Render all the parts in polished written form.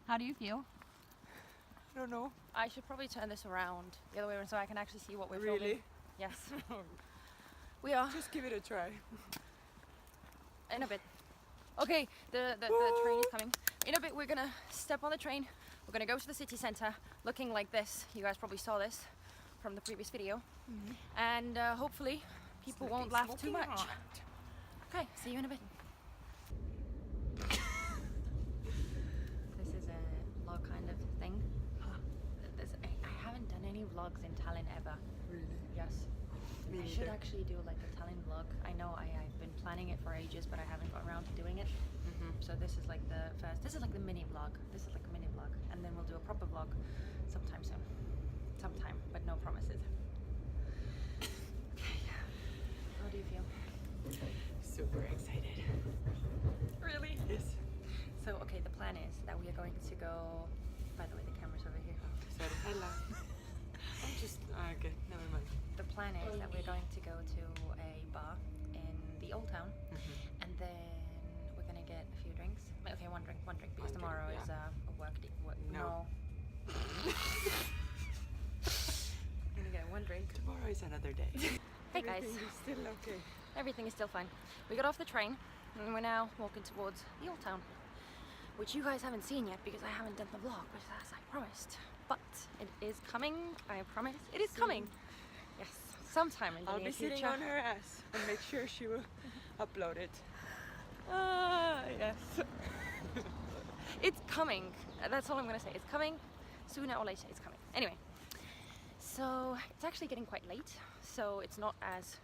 How do you feel? I don't know. I should probably turn this around the other way around so I can actually see what we're Really? filming. Yes. We are. Just give it a try. In a bit. Okay, the train is coming. In a bit we're gonna step on the train. We're gonna go to the city centre looking like this. You guys probably saw this from the previous video. And hopefully people won't laugh too much. Okay, see you in a bit. This is a vlog kind of thing. I haven't done any vlogs in Tallinn ever. Really? Yes. Me I should neither. actually do like a Tallinn vlog. I know I've been planning it for ages, but I haven't got around to doing it. So this is like the first. This is like the mini vlog. This is like a mini vlog, and then we'll do a proper vlog sometime soon. Sometime, but no promises. Okay. How do you feel? Super excited. Really? Yes. So okay, the plan is that we are going to go. By the way, the camera's over here. Sorry. Hello. I'm just okay. Never mind. The plan is that we're going to go to a bar in the old town, and then we're gonna get a few drinks. Okay, one drink, because tomorrow is a work day. No. I'm gonna get one drink. Tomorrow is another day. Hey guys. Everything is still okay. Everything is still fine. We got off the train and we're now walking towards the old town, which you guys haven't seen yet because I haven't done the vlog, but as I promised. But it is coming, I promise. It is coming. Yes, sometime in the I'll near be sitting future. on her ass and make sure she will upload it. Yes. It's coming. That's all I'm gonna say. It's coming. Sooner or later, it's coming. Anyway, so it's actually getting quite late, so it's not as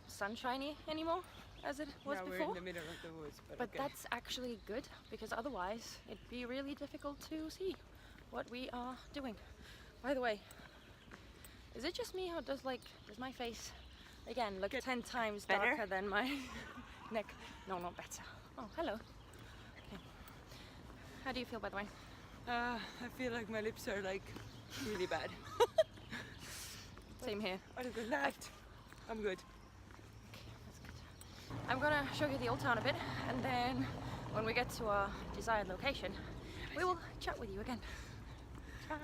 sunshiny anymore as it was Now before. we're in the middle of the woods, but okay. That's actually good because otherwise it'd be really difficult to see what we are doing. By the way, is it just me or does my face again look 10 times better? darker than my neck? No, not better. Oh, hello. Okay. How do you feel, by the way? I feel like my lips are like really bad. Same here. Other than that, I'm good. Okay, that's good. I'm gonna show you the old town a bit, and then when we get to our desired location, we will chat with you again. Ciao.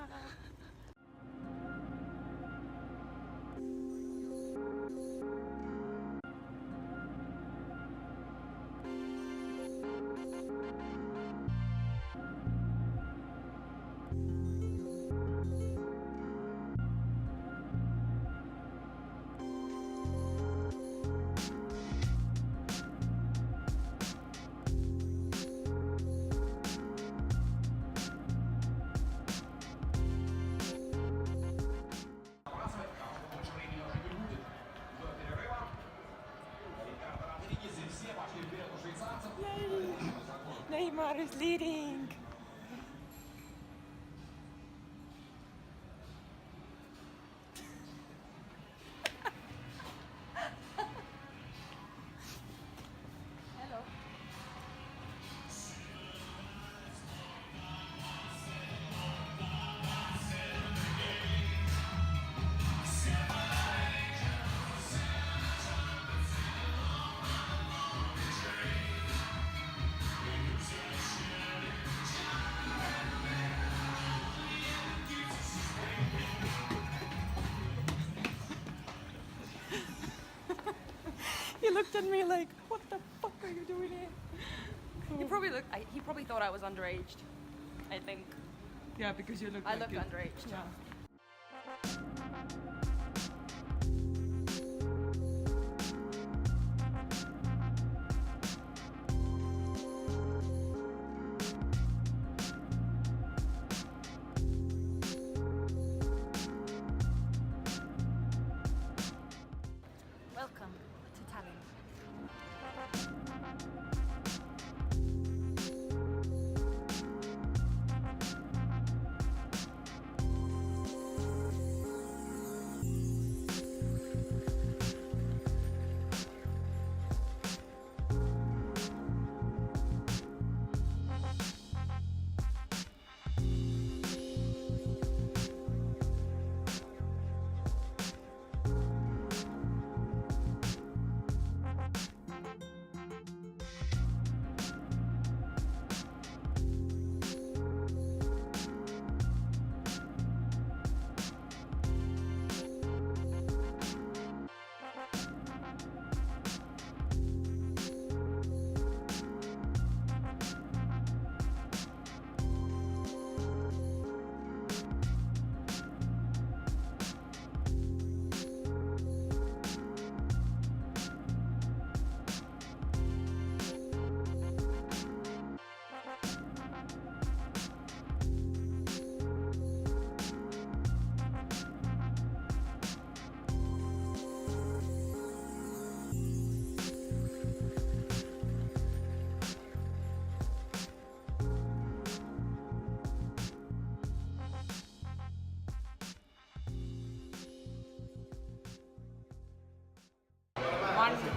Neymar is leading. Hello. He looked at me like, what the fuck are you doing here? He probably thought I was underaged. I think. Yeah, because you look I like look it. underaged. Yeah. Welcome to Tallinn.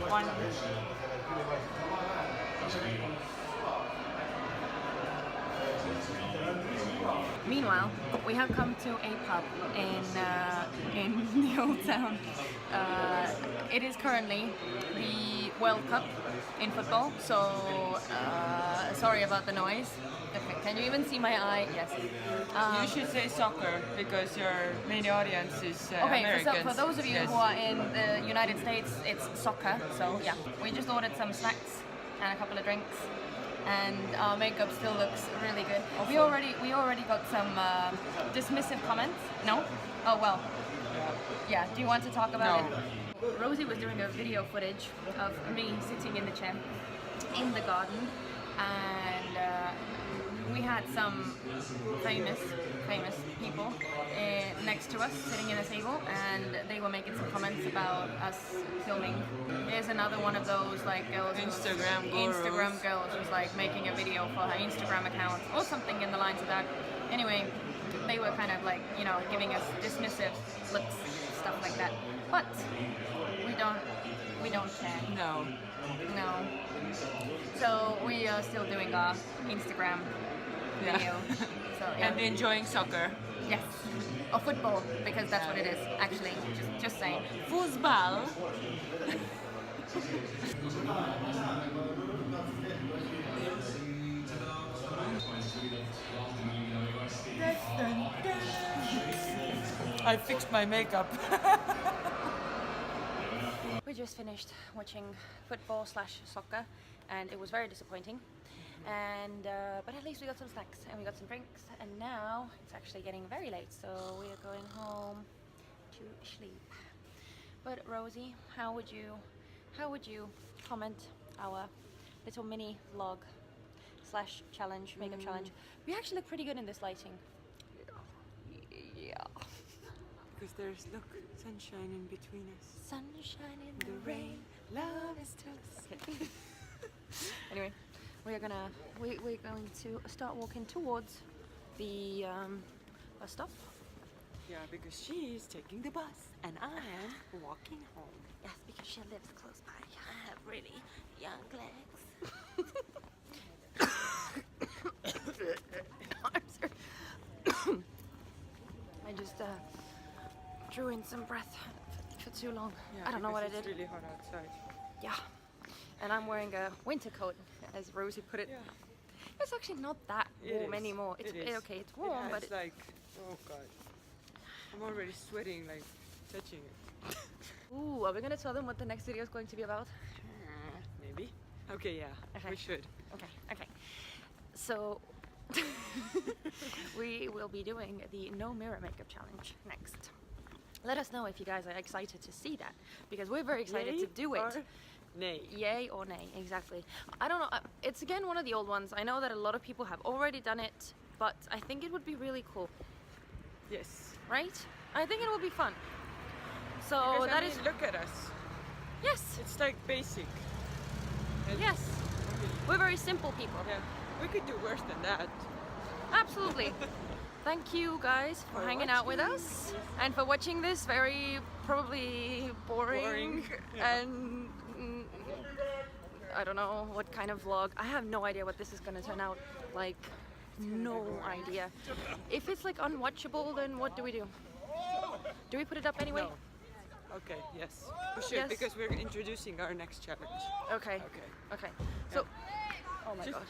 one. Meanwhile, we have come to a pub in the old town. It is currently the World Cup in football, so sorry about the noise. Okay, can you even see my eye? Yes. You should say soccer because your main audience is Okay, Americans. for those of you who are in the United States, it's soccer. So yeah, we just ordered some snacks and a couple of drinks, and our makeup still looks really good. We already got some dismissive comments. No? Oh well. Yeah. Do you want to talk about it? Rosie was doing a video footage of me sitting in the chair in the garden, and we had some famous people next to us sitting in a table, and they were making some comments about us filming. There's another one of those like girls, Instagram girls who's like making a video for her Instagram account or something in the lines of that. Anyway, they were kind of like, you know, giving us dismissive looks, stuff like that. But we don't care. No. No. So we are still doing our Instagram video. So, yeah. And enjoying soccer. Yes. Or football, because that's what it is, actually. Just saying. Fußball. I fixed my makeup. We just finished watching football/soccer, and it was very disappointing. And but at least we got some snacks and we got some drinks, and now it's actually getting very late, so we are going home to sleep. But Rosie, how would you comment our little mini vlog/challenge, makeup challenge? We actually look pretty good in this lighting. Yeah. Because there's, look, sunshine in between us. Sunshine in the rain, love is still. Anyway, we're going to start walking towards the bus stop. Yeah, because she's taking the bus and I am walking home. Yes, because she lives close by. I have really young legs. I'm sorry. I just drew in some breath for too long. Yeah, I don't know what I did. It's really hot outside. Yeah, and I'm wearing a winter coat, as Rosie put it. Yeah. It's actually not that warm anymore. It's It is. okay. It's warm, but it's like, oh god, I'm already sweating, like touching it. Ooh, are we gonna tell them what the next video is going to be about? Maybe. Okay, yeah. Okay. We should. Okay. So we will be doing the no mirror makeup challenge next. Let us know if you guys are excited to see that, because we're very excited Yay to do it. or nay. Yay or nay, exactly. I don't know, it's again one of the old ones. I know that a lot of people have already done it, but I think it would be really cool, Yes. right? I think it will be fun. So Because, that I is mean, look at us. yes, It's like basic. And yes. We're very simple people. Yeah. We could do worse than that. Absolutely. Thank you guys for hanging out with us and for watching this very probably boring Yeah. and I don't know what kind of vlog. I have no idea what this is gonna turn out like. No idea. If it's like unwatchable, then what do we do? Do we put it up anyway? No. Okay, yes. We should, Yes. because we're introducing our next challenge. Okay. Okay. So, oh my god.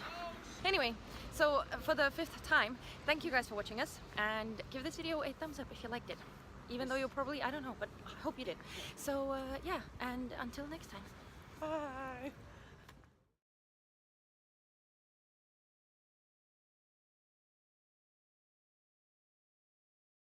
Anyway, so for the 5th time, thank you guys for watching us, and give this video a thumbs up if you liked it. Even though you'll probably, I don't know, but I hope you did. So yeah, and until next time. Bye.